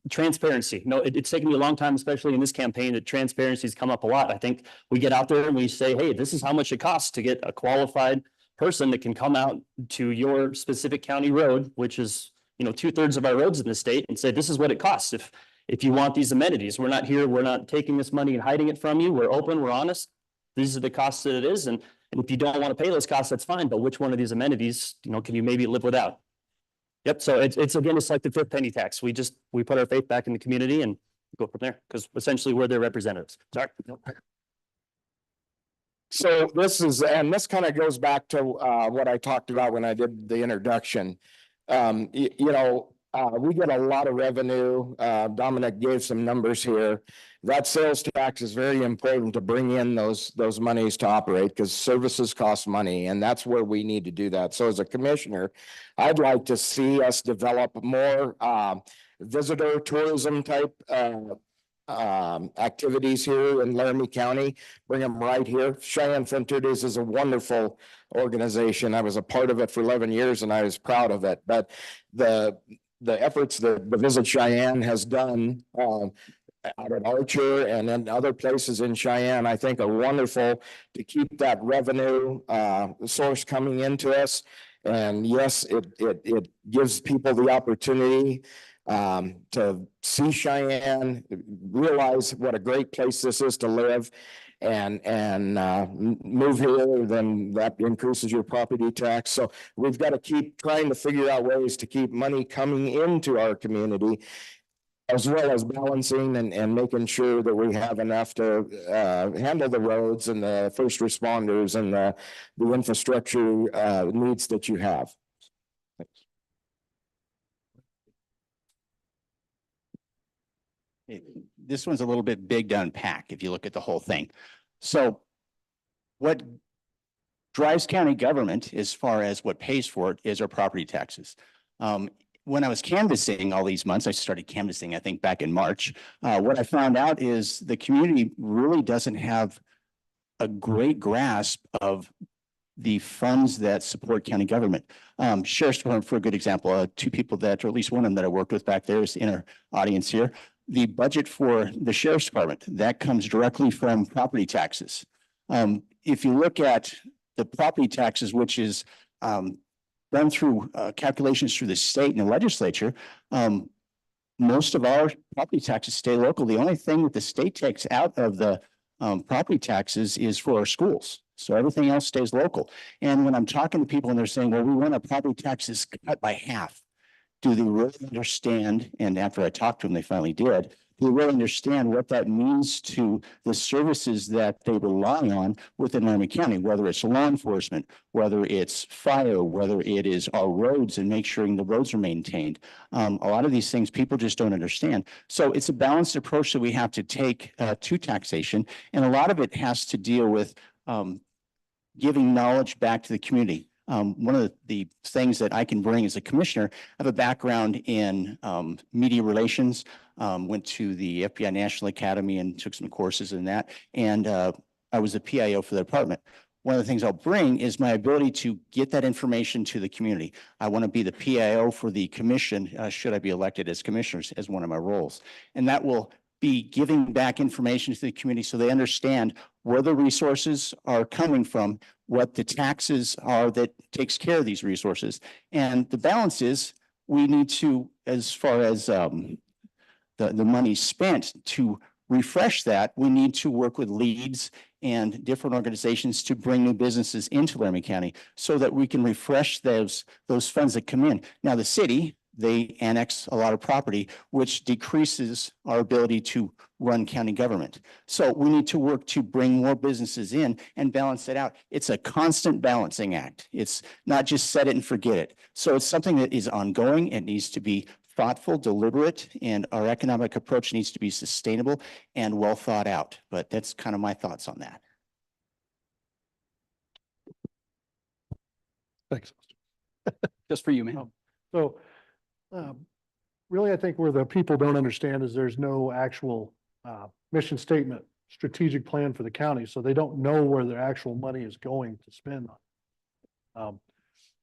transparency. It's taken me a long time, especially in this campaign, that transparency's come up a lot. I think we get out there and we say, hey, this is how much it costs to get a qualified person that can come out to your specific county road, which is, 2/3 of our roads in the state, and say, this is what it costs. If you want these amenities, we're not taking this money and hiding it from you. We're open, we're honest. These are the costs that it is. And if you don't want to pay those costs, that's fine. But which one of these amenities, can you maybe live without? Yep. So it's like the fifth penny tax. We put our faith back in the community and go from there, because essentially we're their representatives. Sorry. So this kind of goes back to what I talked about when I did the introduction. We get a lot of revenue. Dominic gave some numbers here. That sales tax is very important to bring in those monies to operate, because services cost money, and that's where we need to do that. So as a commissioner, I'd like to see us develop more visitor tourism type activities here in Laramie County, bring them right here. Cheyenne Frontier Days is a wonderful organization. I was a part of it for 11 years and I was proud of it. But the efforts that the Visit Cheyenne has done out at Archer and in other places in Cheyenne, I think are wonderful to keep that revenue source coming into us. And yes, it gives people the opportunity to see Cheyenne, realize what a great place this is to live, and move here, then that increases your property tax. So we've got to keep trying to figure out ways to keep money coming into our community, as well as balancing and making sure that we have enough to handle the roads and the first responders and the infrastructure needs that you have. Thanks. This one's a little bit big to unpack if you look at the whole thing. So what drives county government, as far as what pays for it, is our property taxes. When I was canvassing all these months, I started canvassing, I think, back in March. What I found out is the community really doesn't have a great grasp of the funds that support county government. Sheriff's Department, for a good example, two people that, or at least one of them that I worked with back there is in our audience here. The budget for the Sheriff's Department, that comes directly from property taxes. If you look at the property taxes, which is done through calculations through the state and the legislature, most of our property taxes stay local. The only thing that the state takes out of the property taxes is for our schools. So everything else stays local. And when I'm talking to people and they're saying, well, we want our property taxes cut by half, do they really understand? And after I talked to them, they finally did. Do they really understand what that means to the services that they rely on within Laramie County, whether it's law enforcement, whether it's fire, whether it is our roads and make sure the roads are maintained. A lot of these things people just don't understand. So it's a balanced approach that we have to take to taxation. And a lot of it has to deal with giving knowledge back to the community. One of the things that I can bring as a commissioner, I have a background in media relations, went to the FBI National Academy and took some courses in that. And I was a PIO for the department. One of the things I'll bring is my ability to get that information to the community. I want to be the PIO for the commission, should I be elected as commissioners, as one of my roles. And that will be giving back information to the community so they understand where the resources are coming from, what the taxes are that takes care of these resources. And the balance is we need to, as far as the money spent to refresh that, we need to work with leads and different organizations to bring new businesses into Laramie County so that we can refresh those funds that come in. Now, the city, they annex a lot of property, which decreases our ability to run county government. So we need to work to bring more businesses in and balance it out. It's a constant balancing act. It's not just set it and forget it. So it's something that is ongoing. It needs to be thoughtful, deliberate, and our economic approach needs to be sustainable and well thought out. But that's kind of my thoughts on that. Thanks. Just for you, man. So really, I think where the people don't understand is there's no actual mission statement, strategic plan for the county, so they don't know where their actual money is going to spend on.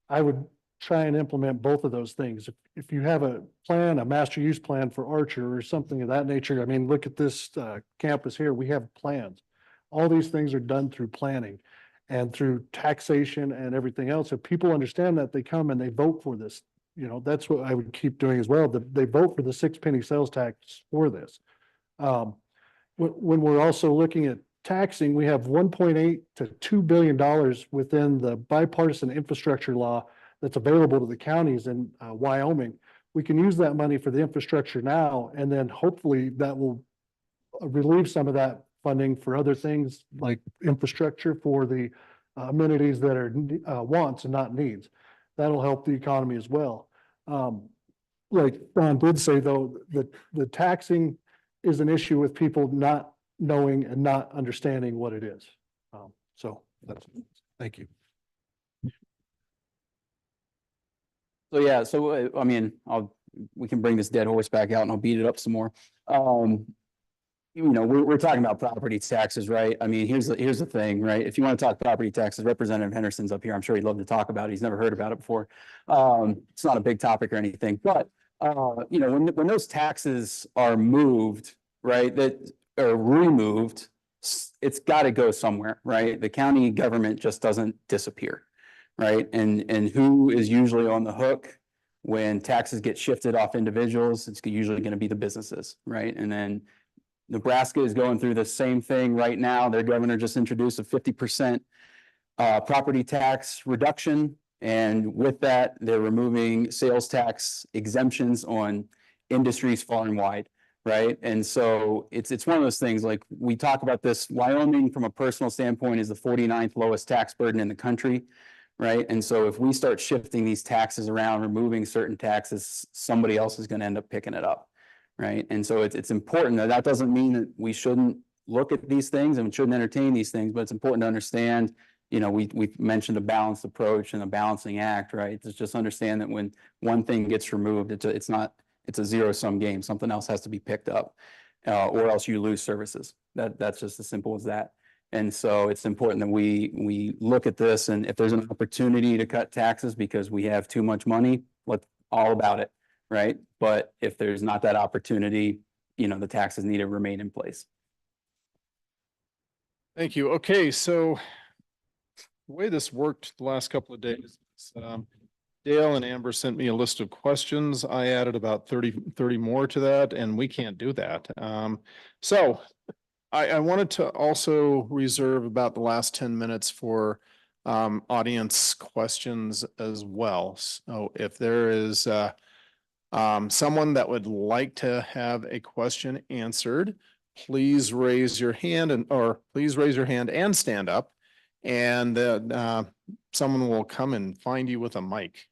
I would try and implement both of those things. If you have a plan, a master use plan for Archer or something of that nature, I mean, look at this campus here, we have plans. All these things are done through planning and through taxation and everything else. If people understand that, they come and they vote for this. You know, that's what I would keep doing as well. They vote for the 6-penny sales tax for this. When we're also looking at taxing, we have $1.8 to $2 billion within the bipartisan infrastructure law that's available to the counties in Wyoming. We can use that money for the infrastructure now, and then hopefully that will relieve some of that funding for other things like infrastructure for the amenities that are wants and not needs. That'll help the economy as well. Like Don did say, though, the taxing is an issue with people not knowing and not understanding what it is. So that's, thank you. So yeah, I mean, we can bring this dead horse back out and I'll beat it up some more. You know, we're talking about property taxes, right? I mean, here's the thing, right? If you want to talk property taxes, Representative Henderson's up here. I'm sure he'd love to talk about it. He's never heard about it before. It's not a big topic or anything, but you know, when those taxes are moved, right, that are removed, it's got to go somewhere, right? The county government just doesn't disappear, right? And who is usually on the hook when taxes get shifted off individuals? It's usually going to be the businesses, right? And then Nebraska is going through the same thing right now. Their governor just introduced a 50% property tax reduction. And with that, they're removing sales tax exemptions on industries far and wide, right? And so it's one of those things, like we talk about this, Wyoming from a personal standpoint is the 49th lowest tax burden in the country, right? And so if we start shifting these taxes around, removing certain taxes, somebody else is going to end up picking it up. Right. And so it's important that doesn't mean that we shouldn't look at these things and shouldn't entertain these things, but it's important to understand, you know, we've mentioned a balanced approach and a balancing act, right? To just understand that when one thing gets removed, it's a zero-sum game. Something else has to be picked up, or else you lose services. That's just as simple as that. And so it's important that we look at this, and if there's an opportunity to cut taxes because we have too much money, let's all about it. Right? But if there's not that opportunity, you know, the taxes need to remain in place. Thank you. Okay, so the way this worked the last couple of days, Dale and Amber sent me a list of questions. I added about 30 more to that, and we can't do that. So I wanted to also reserve about the last 10 minutes for audience questions as well. So if there is someone that would like to have a question answered, please raise your hand and stand up, and someone will come and find you with a mic.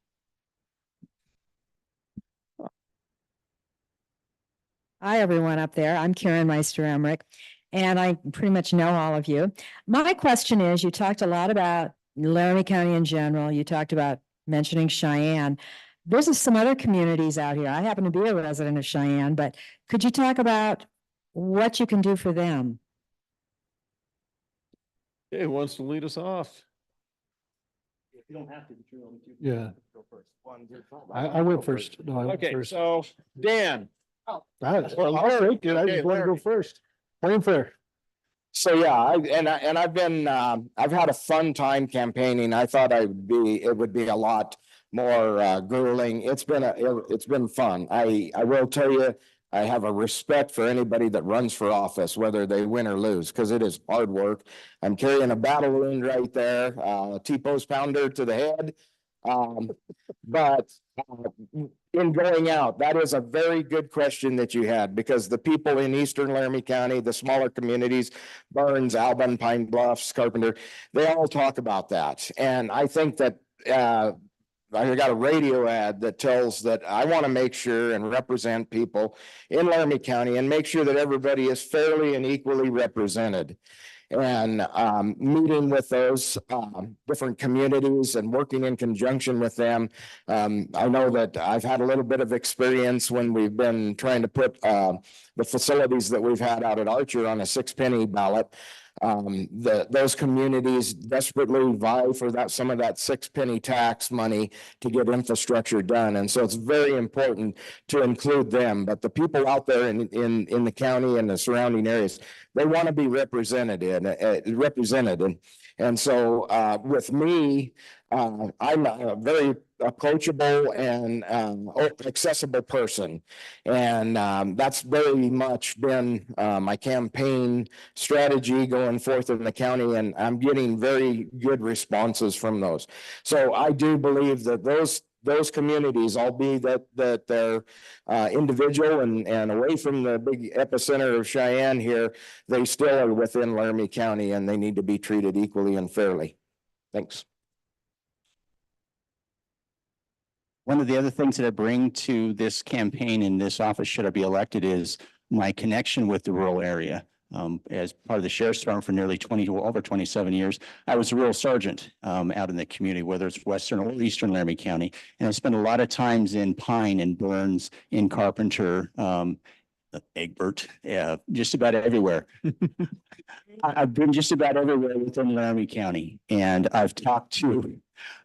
Hi, everyone up there. I'm Karen Meister Emmerich, and I pretty much know all of you. My question is, you talked a lot about Laramie County in general. You talked about mentioning Cheyenne. There's some other communities out here. I happen to be a resident of Cheyenne, but could you talk about what you can do for them? Hey, who wants to lead us off? You don't have to. Yeah. I went first. No, I went Okay, first. so Dan. All right, well, all right, good. I Okay, just want to go Larry. first. Plain fair. So yeah, I've been I've had a fun time campaigning. I thought it would be a lot more grueling. It's been fun. I will tell you, I have a respect for anybody that runs for office, whether they win or lose, because it is hard work. I'm carrying a battle wound right there, T-post pounder to the head. But in going out, that is a very good question that you had, because the people in Eastern Laramie County, the smaller communities, Burns, Albin, Pine Bluffs, Carpenter, they all talk about that. And I think that I got a radio ad that tells that I want to make sure and represent people in Laramie County and make sure that everybody is fairly and equally represented. and meeting with those different communities and working in conjunction with them. I know that I've had a little bit of experience when we've been trying to put the facilities that we've had out at Archer on a 6-penny ballot. Those communities desperately vie for some of that 6-penny tax money to get infrastructure done. And so it's very important to include them. But the people out there in the county and the surrounding areas, they want to be represented. And so with me, I'm a very approachable and accessible person. And that's very much been my campaign strategy going forth in the county, and I'm getting very good responses from those. So I do believe that those communities, albeit that they're individual and away from the big epicenter of Cheyenne here, they still are within Laramie County, and they need to be treated equally and fairly. Thanks. One of the other things that I bring to this campaign in this office, should I be elected, is my connection with the rural area. As part of the sheriff's department for nearly over 27 years, I was a rural sergeant out in the community, whether it's Western or Eastern Laramie County. And I spent a lot of times in Pine and Burns, in Carpenter, Egbert, just about everywhere. I've been just about everywhere within Laramie County, and I've talked to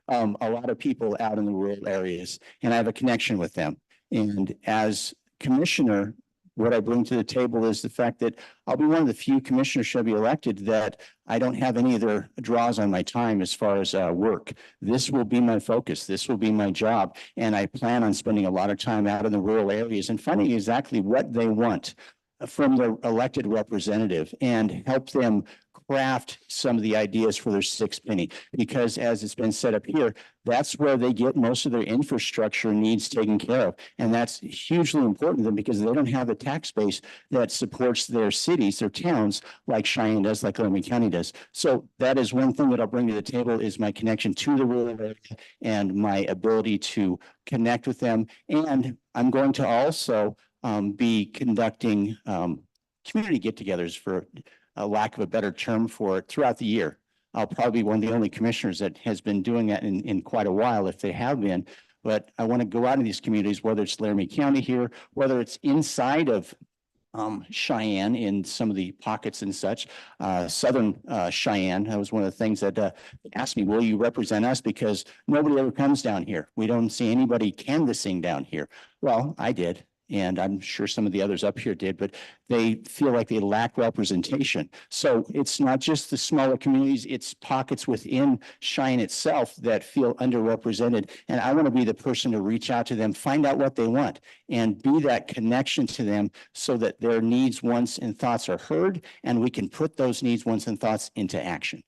a lot of people out in the rural areas, and I have a connection with them. And as commissioner, what I bring to the table is the fact that I'll be one of the few commissioners should be elected that I don't have any other draws on my time as far as work. This will be my focus. This will be my job. And I plan on spending a lot of time out in the rural areas and finding exactly what they want from their elected representative and help them craft some of the ideas for their 6-penny, because as it's been set up here, that's where they get most of their infrastructure needs taken care of. And that's hugely important to them because they don't have a tax base that supports their cities, their towns, like Cheyenne does, like Laramie County does. So that is one thing that I'll bring to the table, is my connection to the rural area and my ability to connect with them. And I'm going to also be conducting community get-togethers, for a lack of a better term for it, throughout the year. I'll probably be one of the only commissioners that has been doing that in quite a while, if they have been. But I want to go out in these communities, whether it's Laramie County here, whether it's inside of Cheyenne in some of the pockets and such. Southern Cheyenne, that was one of the things that asked me, will you represent us? Because nobody ever comes down here. We don't see anybody canvassing down here. Well, I did. And I'm sure some of the others up here did, but they feel like they lack representation. So it's not just the smaller communities, it's pockets within Cheyenne itself that feel underrepresented. And I want to be the person to reach out to them, find out what they want, and be that connection to them so that their needs, wants, and thoughts are heard, and we can put those needs, wants, and thoughts into action.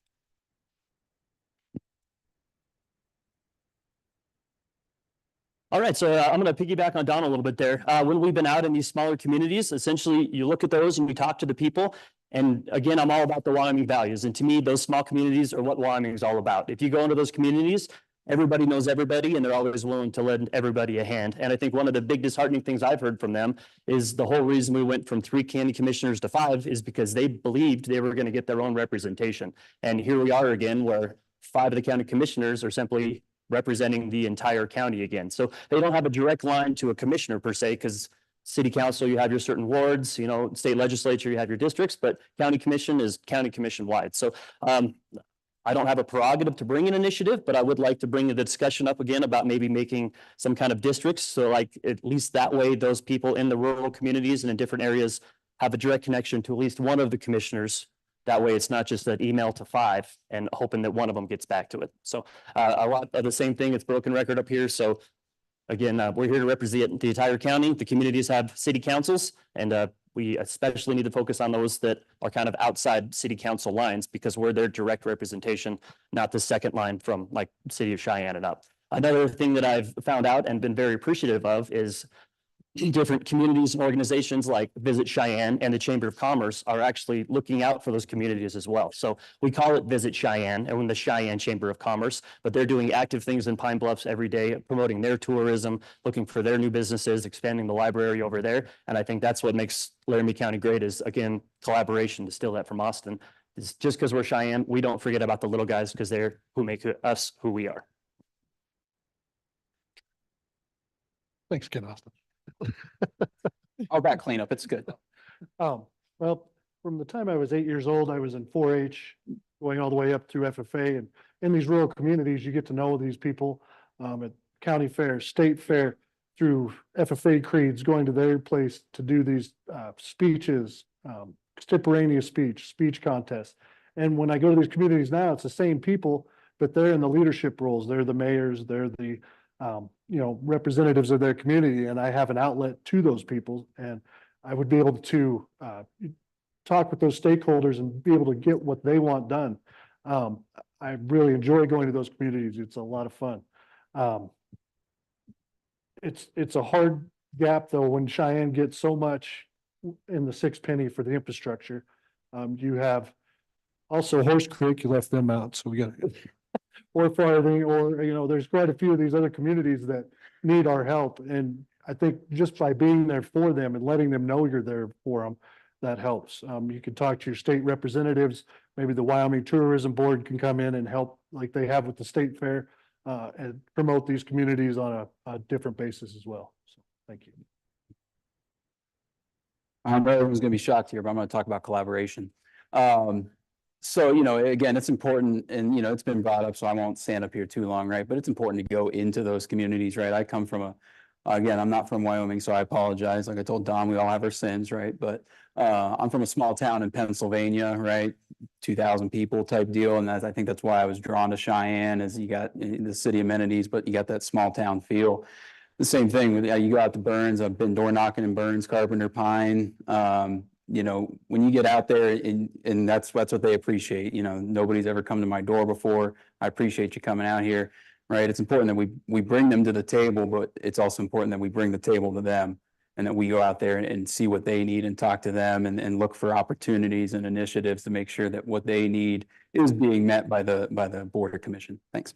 All right, so I'm going to piggyback on Don a little bit there. When we've been out in these smaller communities, essentially you look at those and you talk to the people. And again, I'm all about the Wyoming values. And to me, those small communities are what Wyoming is all about. If you go into those communities, everybody knows everybody, and they're always willing to lend everybody a hand. And I think one of the big disheartening things I've heard from them is the whole reason we went from 3 county commissioners to 5 is because they believed they were going to get their own representation. And here we are again, where 5 of the county commissioners are simply representing the entire county again. So they don't have a direct line to a commissioner per se, because city council, you have your certain wards, state legislature, you have your districts, but county commission is county commission wide. So I don't have a prerogative to bring an initiative, but I would like to bring the discussion up again about maybe making some kind of districts. So like, at least that way, those people in the rural communities and in different areas have a direct connection to at least one of the commissioners. That way, it's not just an email to 5 and hoping that one of them gets back to it. So a lot of the same thing. It's broken record up here. So again, we're here to represent the entire county. The communities have city councils, and we especially need to focus on those that are kind of outside city council lines, because we're their direct representation, not the second line from like city of Cheyenne and up. Another thing that I've found out and been very appreciative of is different communities and organizations like Visit Cheyenne and the Chamber of Commerce are actually looking out for those communities as well. So we call it Visit Cheyenne and the Cheyenne Chamber of Commerce, but they're doing active things in Pine Bluffs every day, promoting their tourism, looking for their new businesses, expanding the library over there. And I think that's what makes Laramie County great is, again, collaboration, to steal that from Austin. It's just because we're Cheyenne, we don't forget about the little guys because they're who make us who we are. Thanks, Ken Austin. All that cleanup, it's good. Well, from the time I was 8 years old, I was in 4-H, going all the way up through FFA, and in these rural communities, you get to know these people at county fair, state fair, through FFA creeds, going to their place to do these speeches, extemporaneous speech contests. And when I go to these communities now, it's the same people, but they're in the leadership roles. They're the mayors, they're the representatives of their community, and I have an outlet to those people, and I would be able to talk with those stakeholders and be able to get what they want done. I really enjoy going to those communities. It's a lot of fun. It's a hard gap though, when Cheyenne gets so much in the 6 penny for the infrastructure. You have also Horse Creek, you left them out, so we got or farthing, or there's quite a few of these other communities that need our help. And I think just by being there for them and letting them know you're there for them, that helps. You can talk to your state representatives, maybe the Wyoming Tourism Board can come in and help like they have with the state fair, and promote these communities on a different basis as well. So, thank you. I know everyone's gonna be shocked here, but I'm gonna talk about collaboration. So, again, it's important and, it's been brought up, so I won't stand up here too long, right? But it's important to go into those communities, right? I come from again, I'm not from Wyoming, so I apologize. Like I told Don, we all have our sins, right? But I'm from a small town in Pennsylvania, right? 2,000 people type deal. And I think that's why I was drawn to Cheyenne, is you got the city amenities, but you got that small town feel. The same thing with, you go out to Burns. I've been door knocking in Burns, Carpenter, Pine. When you get out there and that's what they appreciate. Nobody's ever come to my door before. I appreciate you coming out here, right? It's important that we bring them to the table, but it's also important that we bring the table to them and that we go out there and see what they need and talk to them and look for opportunities and initiatives to make sure that what they need is being met by the board or commission. Thanks.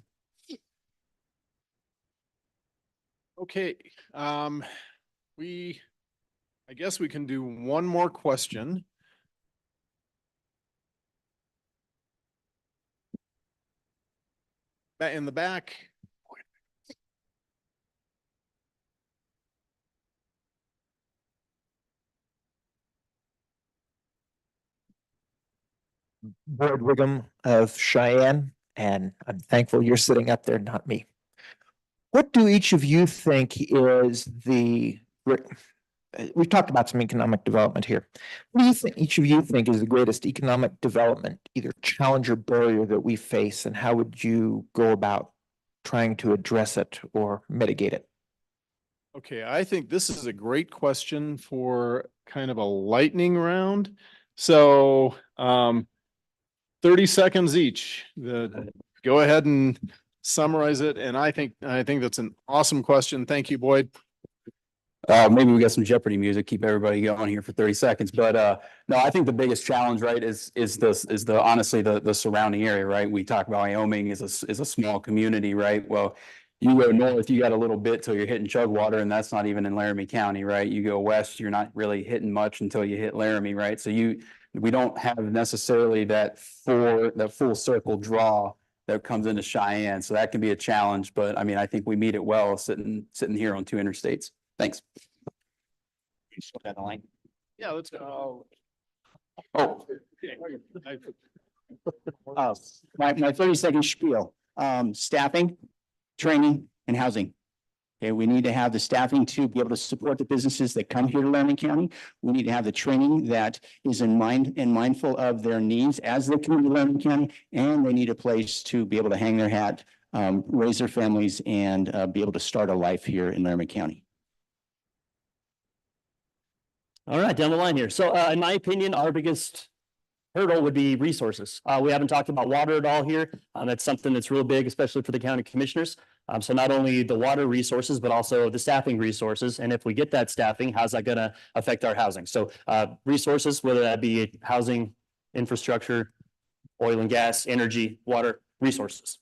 Okay, I guess we can do one more question. In the back. Boyd Wiggum of Cheyenne, and I'm thankful you're sitting up there, not me. What do each of you think is we've talked about some economic development here. What do you think each of you think is the greatest economic development, either challenge or barrier that we face, and how would you go about trying to address it or mitigate it? Okay, I think this is a great question for kind of a lightning round. So 30 seconds each. Go ahead and summarize it. And I think that's an awesome question. Thank you, Boyd. Maybe we got some Jeopardy music, keep everybody going here for 30 seconds. But no, I think the biggest challenge, right, is honestly the surrounding area, right? We talk about Wyoming is a small community, right? Well, you go north, you got a little bit till you're hitting Chugwater, and that's not even in Laramie County, right? You go west, you're not really hitting much until you hit Laramie, right? So we don't have necessarily that full circle draw that comes into Cheyenne. So that can be a challenge, but I mean, I think we meet it well sitting here on 2 interstates. Thanks. Yeah, let's go. Oh. My 30-second spiel, staffing, training, and housing. Okay, we need to have the staffing to be able to support the businesses that come here to Laramie County. We need to have the training that is in mind and mindful of their needs as they come to Laramie County, and they need a place to be able to hang their hat, raise their families, and be able to start a life here in Laramie County. All right, down the line here. So in my opinion, our biggest hurdle would be resources. We haven't talked about water at all here. That's something that's real big, especially for the county commissioners. So not only the water resources, but also the staffing resources. And if we get that staffing, how's that going to affect our housing? So resources, whether that be housing, infrastructure, oil and gas, energy, water, resources.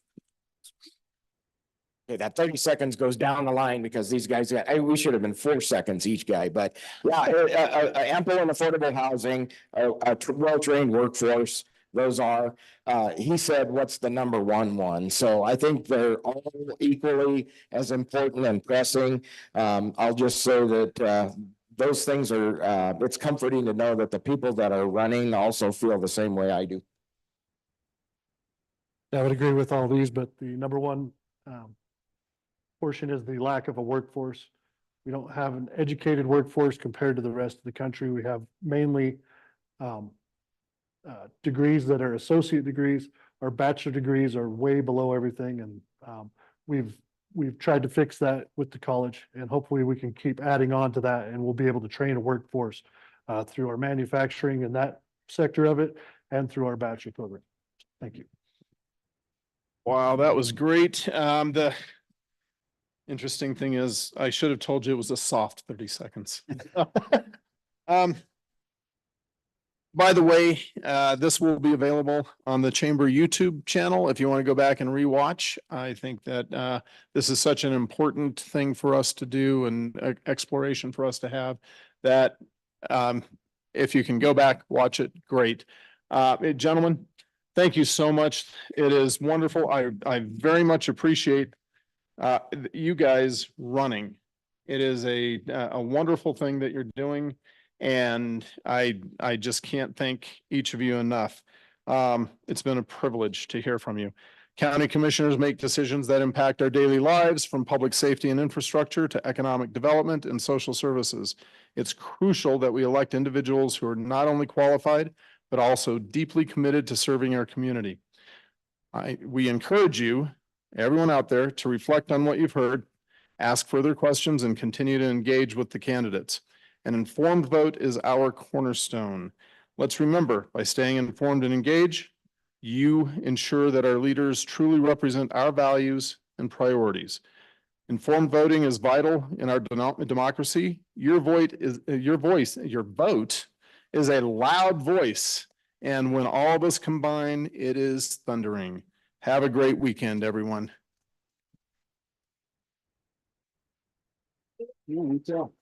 Okay, that 30 seconds goes down the line because these guys we should have been 4 seconds each guy, but yeah, ample and affordable housing, a well-trained workforce, those are. He said, what's the number one? So I think they're all equally as important and pressing. I'll just say that, those things are, it's comforting to know that the people that are running also feel the same way I do. I would agree with all these, but the number one portion is the lack of a workforce. We don't have an educated workforce compared to the rest of the country. We have mainly degrees that are associate degrees. Our bachelor degrees are way below everything, and we've tried to fix that with the college, and hopefully we can keep adding on to that, and we'll be able to train a workforce through our manufacturing and that sector of it, and through our bachelor program. Thank you. Wow, that was great. The interesting thing is, I should have told you it was a soft 30 seconds. By the way, this will be available on the Chamber YouTube channel if you want to go back and rewatch. I think that this is such an important thing for us to do and exploration for us to have that if you can go back, watch it, great. Gentlemen, thank you so much. It is wonderful. I very much appreciate you guys running. It is a wonderful thing that you're doing. And I just can't thank each of you enough. It's been a privilege to hear from you. County commissioners make decisions that impact our daily lives, from public safety and infrastructure to economic development and social services. It's crucial that we elect individuals who are not only qualified, but also deeply committed to serving our community. We encourage you, everyone out there, to reflect on what you've heard, ask further questions, and continue to engage with the candidates. An informed vote is our cornerstone. Let's remember, by staying informed and engaged, you ensure that our leaders truly represent our values and priorities. Informed voting is vital in our democracy. Your vote is a loud voice. And when all of us combine, it is thundering. Have a great weekend, everyone. You too.